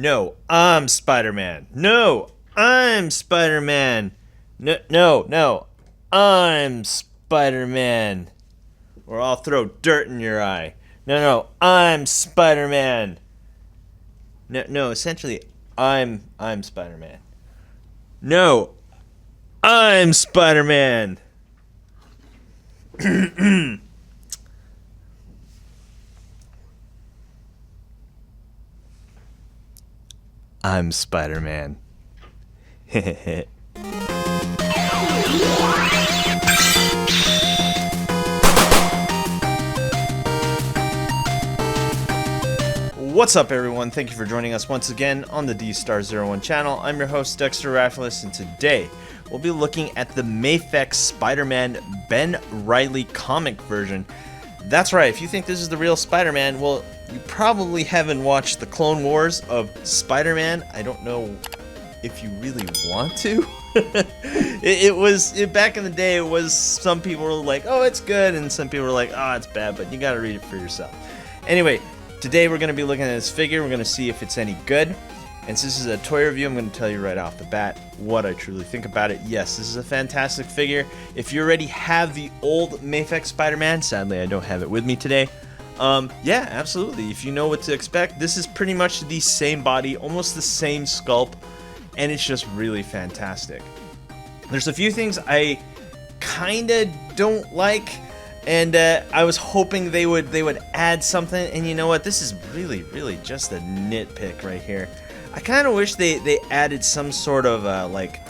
No, I'm Spider-Man. No, I'm Spider-Man. No, I'm Spider-Man. Or I'll throw dirt in your eye. No, I'm Spider-Man. No, essentially, I'm Spider-Man. No, I'm Spider-Man. I'm Spider-Man. What's up, everyone? Thank you for joining us once again on the Dstar01 channel. I'm your host, Dexter, Arafiles, and today we'll be looking at the Mafex Spider-Man Ben Reilly comic version. That's right, if you think this is the real Spider-Man, well, you probably haven't watched the Clone Wars of Spider-Man. I don't know if you really want to. Back in the day, it was, some people were like, oh, it's good, and some people were like, oh, it's bad, but you gotta read it for yourself. Anyway, today we're going to be looking at this figure. We're going to see if it's any good. And since this is a toy review, I'm going to tell you right off the bat what I truly think about it. Yes, this is a fantastic figure. If you already have the old Mafex Spider-Man, sadly I don't have it with me today. Yeah, absolutely. If you know what to expect, this is pretty much the same body, almost the same sculpt, and it's just really fantastic. There's a few things I kind of don't like. And I was hoping they would add something, and you know what? This is really just a nitpick right here. I kind of wish they added some sort of like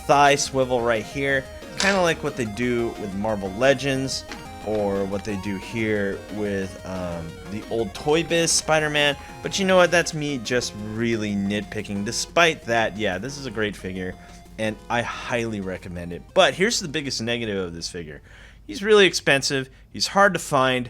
thigh swivel right here, kind of like what they do with Marvel Legends, or what they do here with the old Toy Biz Spider-Man. But you know what? That's me just really nitpicking. Despite that, yeah, this is a great figure, and I highly recommend it. But here's the biggest negative of this figure. He's really expensive, he's hard to find,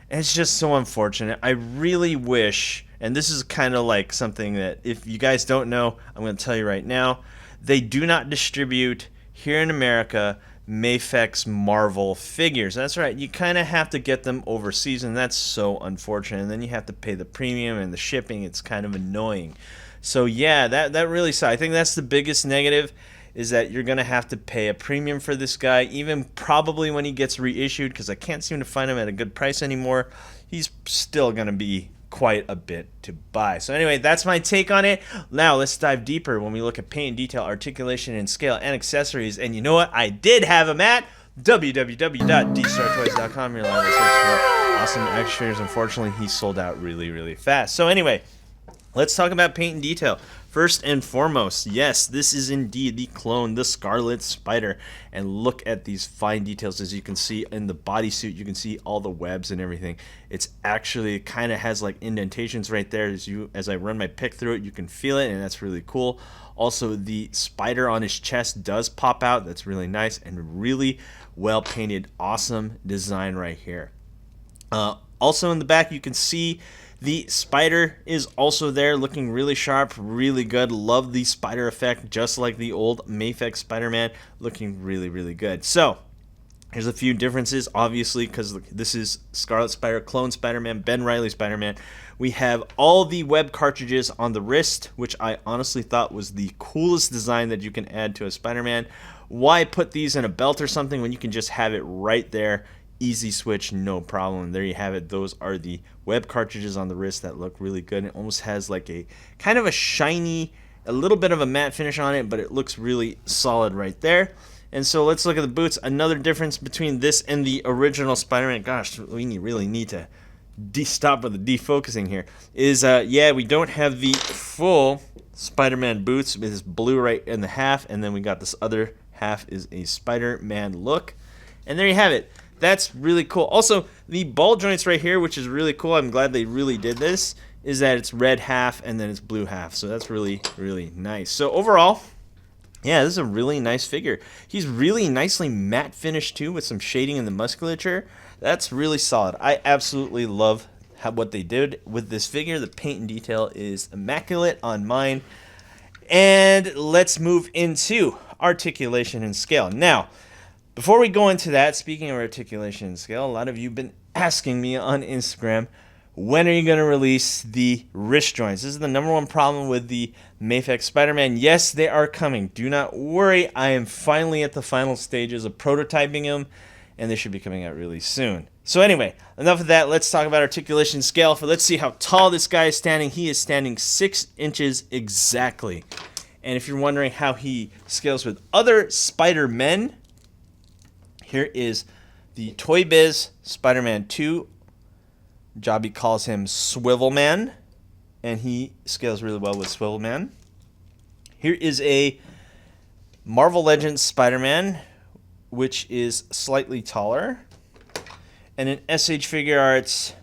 and it's just so unfortunate. I really wish, and this is kind of like something that if you guys don't know, I'm going to tell you right now, they do not distribute here in America Mafex Marvel figures. That's right, you kind of have to get them overseas, and that's so unfortunate. And then you have to pay the premium and the shipping. It's kind of annoying. So yeah, that really sucks. I think that's the biggest negative, is that you're going to have to pay a premium for this guy, even probably when he gets reissued, because I can't seem to find him at a good price anymore. He's still going to be quite a bit to buy. So anyway, that's my take on it. Now let's dive deeper when we look at paint and detail, articulation and scale, and accessories. And you know what? I did have him at www.dstar01toys.com. You're liable to search for awesome extras. Unfortunately, he sold out really fast. So anyway, let's talk about paint and detail. First and foremost, yes, this is indeed the clone, the Scarlet Spider. And look at these fine details. As you can see in the bodysuit, you can see all the webs and everything. It's actually kind of has like indentations right there. As I run my pick through it, you can feel it, and that's really cool. Also, the spider on his chest does pop out. That's really nice and really well painted. Awesome design right here. Also in the back, you can see the spider is also there, looking really sharp, really good. Love the spider effect, just like the old Mafex Spider-Man, looking really good. So, here's a few differences, obviously, because this is Scarlet Spider, Clone Spider-Man, Ben Reilly Spider-Man. We have all the web cartridges on the wrist, which I honestly thought was the coolest design that you can add to a Spider-Man. Why put these in a belt or something when you can just have it right there? Easy switch, no problem. There you have it. Those are the web cartridges on the wrist that look really good. It almost has like a kind of a shiny, a little bit of a matte finish on it, but it looks really solid right there. And so let's look at the boots. Another difference between this and the original Spider-Man, gosh, we really need to stop with the defocusing here, is yeah, we don't have the full Spider-Man boots with this blue right in the half, and then we got this other half is a Spider-Man look. And there you have it. That's really cool. Also, the ball joints right here, which is really cool, I'm glad they really did this, is that it's red half and then it's blue half. So that's really nice. So overall, yeah, this is a really nice figure. He's really nicely matte finished too, with some shading in the musculature. That's really solid. I absolutely love what they did with this figure. The paint and detail is immaculate on mine. And let's move into articulation and scale. Now, before we go into that, speaking of articulation and scale, a lot of you have been asking me on Instagram, when are you going to release the wrist joints? This is the #1 problem with the Mafex Spider-Man. Yes, they are coming. Do not worry. I am finally at the final stages of prototyping them, and they should be coming out really soon. So anyway, enough of that. Let's talk about articulation scale. Let's see how tall this guy is standing. He is standing 6 inches exactly. And if you're wondering how he scales with other Spider-Men, here is the Toy Biz Spider-Man 2. Jobby calls him Swivel Man, and he scales really well with Swivel Man. Here is a Marvel Legends Spider-Man, which is slightly taller, and an SH Figure Arts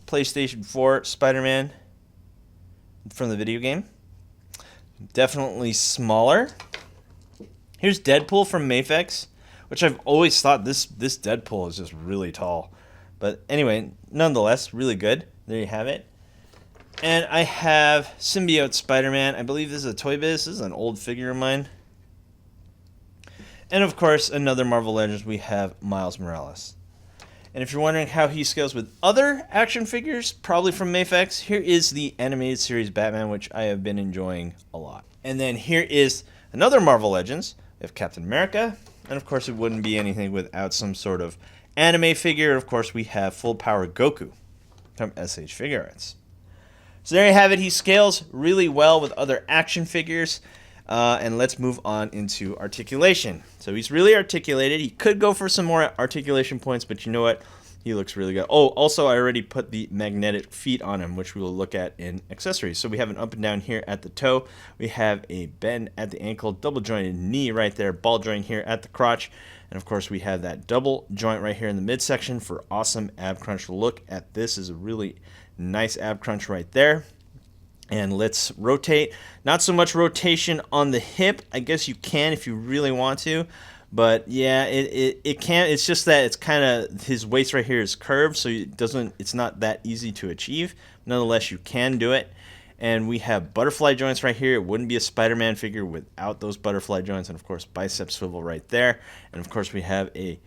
PlayStation 4 Spider-Man from the video game. Definitely smaller. Here's Deadpool from Mafex, which I've always thought this Deadpool is just really tall. But anyway, nonetheless, really good. There you have it. And I have Symbiote Spider-Man. I believe this is a Toy Biz. This is an old figure of mine. And of course, another Marvel Legends, we have Miles Morales. And if you're wondering how he scales with other action figures, probably from Mafex, here is the animated series Batman, which I have been enjoying a lot. And then here is another Marvel Legends. We have Captain America. And of course, it wouldn't be anything without some sort of anime figure. Of course, we have Full Power Goku from SH Figure Arts. So there you have it. He scales really well with other action figures. And let's move on into articulation. So he's really articulated. He could go for some more articulation points, but you know what? He looks really good. Oh, also, I already put the magnetic feet on him, which we will look at in accessories. So we have an up and down here at the toe. We have a bend at the ankle, double jointed knee right there, ball joint here at the crotch. And of course, we have that double joint right here in the midsection for awesome ab crunch. Look at this. Is a really nice ab crunch right there. And let's rotate. Not so much rotation on the hip. I guess you can if you really want to. But yeah, it can't. It's just that it's kind of, his waist right here is curved, so it's not that easy to achieve. Nonetheless, you can do it. And we have butterfly joints right here. It wouldn't be a Spider-Man figure without those butterfly joints. And of course, bicep swivel right there. And of course, we have a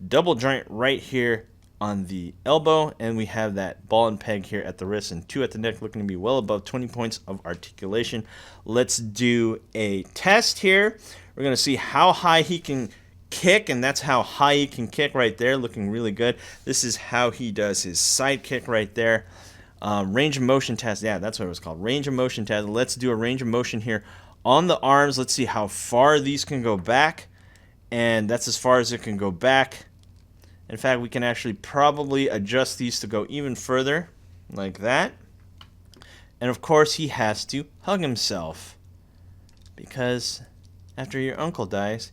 double joint right here on the elbow, and we have that ball and peg here at the wrist and 2 at the neck, looking to be well above 20 points of articulation. Let's do a test here. We're going to see how high he can kick, and that's how high he can kick right there, looking really good. This is how he does his side kick right there. Range of motion test. Yeah, that's what it was called. Range of motion test. Let's do a range of motion here on the arms. Let's see how far these can go back, and that's as far as it can go back. In fact, we can actually probably adjust these to go even further, like that. And of course, he has to hug himself, because after your uncle dies,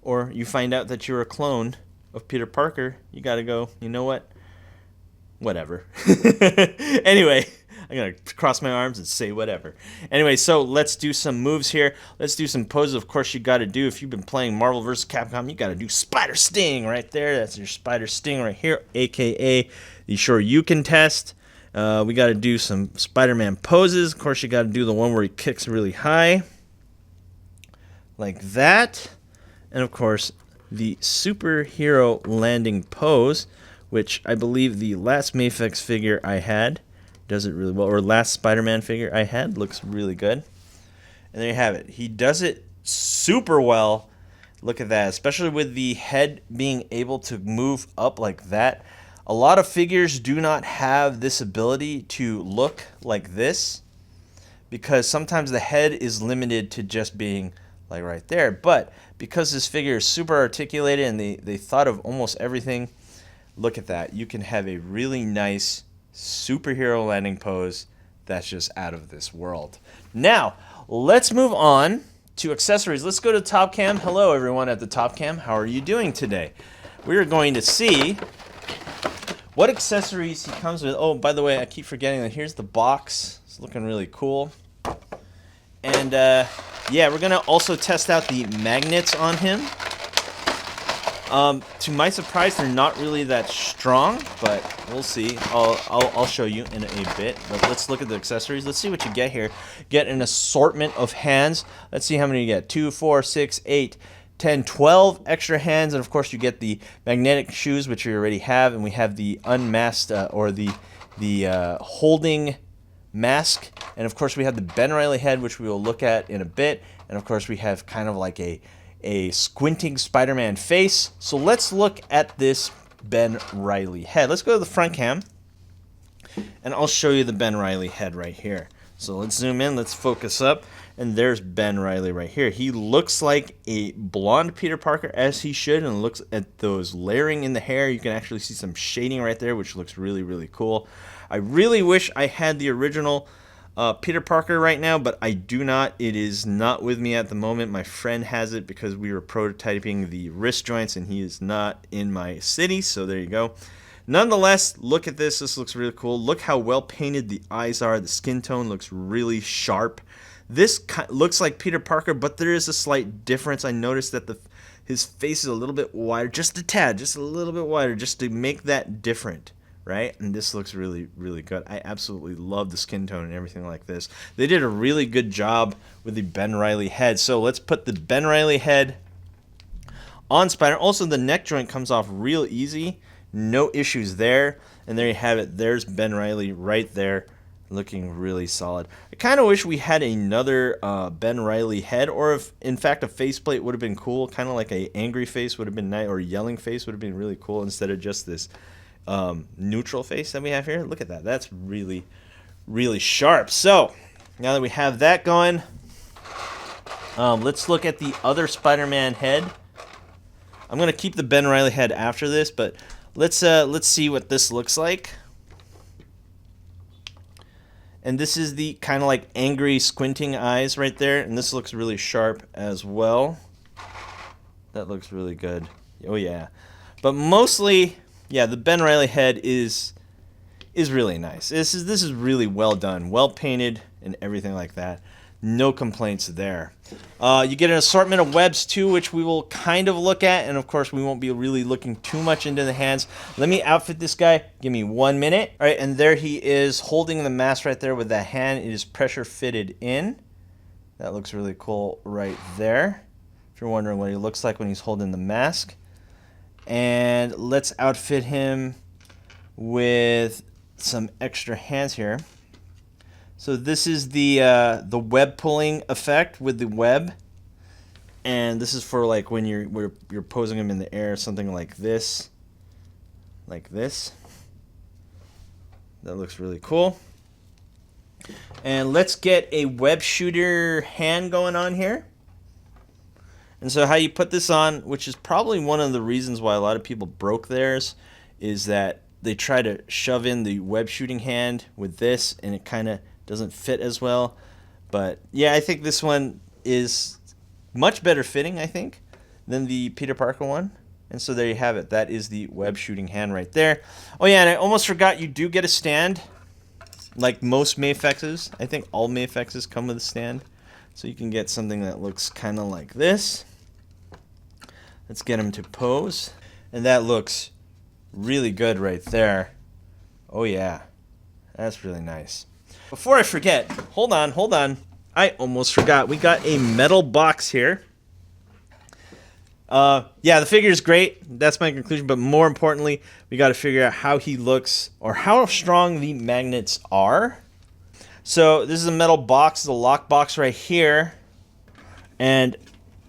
or you find out that you're a clone of Peter Parker, you gotta go, you know what? Whatever. Anyway, I'm going to cross my arms and say whatever. Anyway, so let's do some moves here. Let's do some poses. Of course, you got to do, if you've been playing Marvel vs. Capcom, you got to do Spider Sting right there. That's your Spider Sting right here, a.k.a. the Shoryuken test. We got to do some Spider-Man poses. Of course, you got to do the one where he kicks really high, like that. And, of course, the superhero landing pose, which I believe the last Mafex figure I had does it really well, or last Spider-Man figure I had looks really good. And there you have it. He does it super well. Look at that, especially with the head being able to move up like that. A lot of figures do not have this ability to look like this, because sometimes the head is limited to just being like right there. But because this figure is super articulated and they thought of almost everything, look at that. You can have a really nice superhero landing pose that's just out of this world. Now, let's move on to accessories. Let's go to Top Cam. Hello, everyone at the Top Cam. How are you doing today? We're going to see what accessories he comes with. Oh, by the way, I keep forgetting that here's the box. It's looking really cool. And, yeah, we're going to also test out the magnets on him. To my surprise, they're not really that strong, but we'll see. I'll show you in a bit. But let's look at the accessories. Let's see what you get here. Get an assortment of hands. Let's see how many you get. 2, 4, 6, 8, 10, 12 extra hands, and of course you get the magnetic shoes, which you already have, and we have the unmasked or the holding mask, and of course we have the Ben Reilly head, which we will look at in a bit, and of course we have kind of like a squinting Spider-Man face. So let's look at this Ben Reilly head. Let's go to the front cam, and I'll show you the Ben Reilly head right here. So let's zoom in, let's focus up, and there's Ben Reilly right here. He looks like a blonde Peter Parker, as he should, and looks at those layering in the hair. You can actually see some shading right there, which looks really, really cool. I really wish I had the original Peter Parker right now, but I do not. It is not with me at the moment. My friend has it because we were prototyping the wrist joints, and he is not in my city, so there you go. Nonetheless, look at this. This looks really cool. Look how well painted the eyes are. The skin tone looks really sharp. This looks like Peter Parker, but there is a slight difference. I noticed that his face is a little bit wider, just a tad, just a little bit wider, just to make that different, right? And this looks really, really good. I absolutely love the skin tone and everything like this. They did a really good job with the Ben Reilly head. So let's put the Ben Reilly head on Spider. Also, the neck joint comes off real easy. No issues there. And there you have it. There's Ben Reilly right there, looking really solid. I kind of wish we had another Ben Reilly head, or if in fact a faceplate would have been cool. Kind of like a angry face would have been nice, or yelling face would have been really cool instead of just this neutral face that we have here. Look at that. That's really, really sharp. So now that we have that going, let's look at the other Spider-Man head. I'm gonna keep the Ben Reilly head after this, but let's see what this looks like. And this is the kind of like angry squinting eyes right there, and this looks really sharp as well. That looks really good. Oh yeah. But mostly, yeah, the Ben Reilly head is really nice. This is really well done, well painted, and everything like that. No complaints there. You get an assortment of webs too, which we will kind of look at, and of course we won't be really looking too much into the hands. Let me outfit this guy. Give me 1 minute. All right, and there he is holding the mask right there with that hand. It is pressure fitted in. That looks really cool right there, if you're wondering what he looks like when he's holding the mask. And let's outfit him with some extra hands here. So this is the web pulling effect with the web, and this is for like when you're posing him in the air, something like this, That looks really cool. And let's get a web shooter hand going on here. And so how you put this on, which is probably one of the reasons why a lot of people broke theirs, is that they try to shove in the web shooting hand with this, and it kind of doesn't fit as well. But yeah, I think this one is much better fitting, I think, than the Peter Parker one. And so there you have it. That is the web shooting hand right there. Oh yeah, and I almost forgot, you do get a stand, like most Mafexes. I think all Mafexes come with a stand. So you can get something that looks kind of like this. Let's get him to pose. And that looks really good right there. Oh yeah, that's really nice. Before I forget, hold on. I almost forgot. We got a metal box here. Yeah, the figure is great. That's my conclusion. But more importantly, we got to figure out how he looks, or how strong the magnets are. So this is a metal box, the lock box right here. And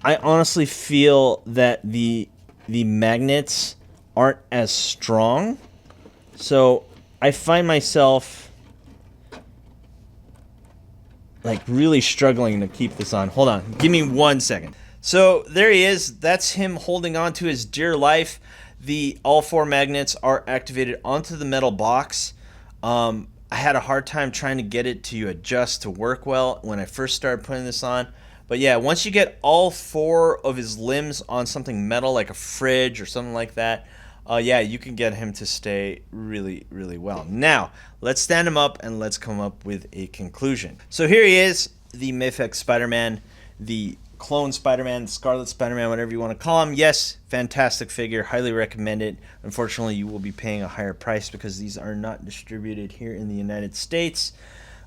I honestly feel that the magnets aren't as strong. So I find myself like really struggling to keep this on. Hold on, give me 1 second. So there he is. That's him holding on to his dear life. All 4 magnets are activated onto the metal box. I had a hard time trying to get it to adjust to work well when I first started putting this on. But yeah, once you get all 4 of his limbs on something metal like a fridge or something like that, yeah, you can get him to stay really, really well. Now, let's stand him up and let's come up with a conclusion. So here he is, the Mafex Spider-Man, the clone Spider-Man, Scarlet Spider-Man, whatever you want to call him. Yes, fantastic figure, highly recommend it. Unfortunately, you will be paying a higher price because these are not distributed here in the United States.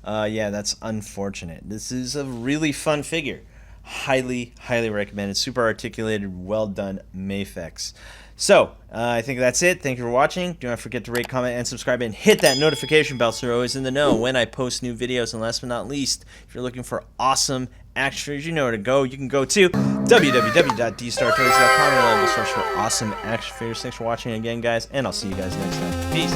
Yeah, that's unfortunate. This is a really fun figure. highly, highly recommended. Super articulated, well done Mafex. So, I think that's it. Thank you for watching. Do not forget to rate, comment, and subscribe, and hit that notification bell so you're always in the know when I post new videos. And last but not least, if you're looking for awesome action figures, you know where to go. You can go to www.Dstar01 You'll able to search for awesome action figures. Thanks for watching again, guys, and I'll see you guys next time. Peace.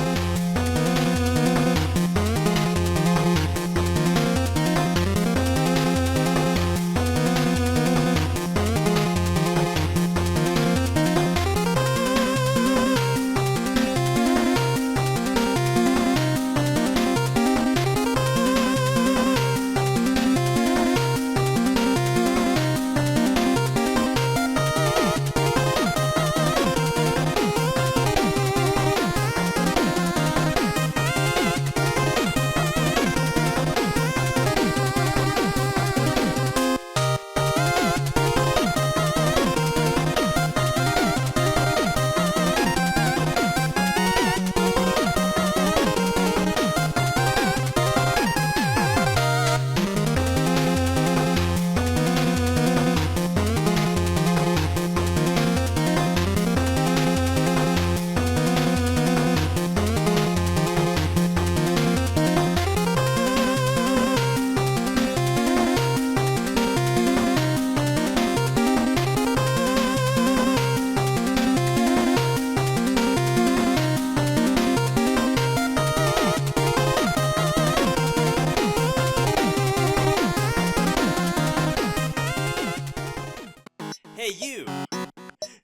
Hey you!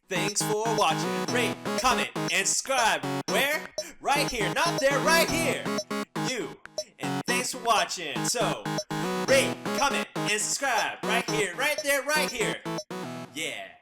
Thanks for watching. Rate, comment, and subscribe. Where? Right here. Not there, right here. You. And thanks for watching. So, rate, comment, and subscribe. Right here, right there, right here. Yeah.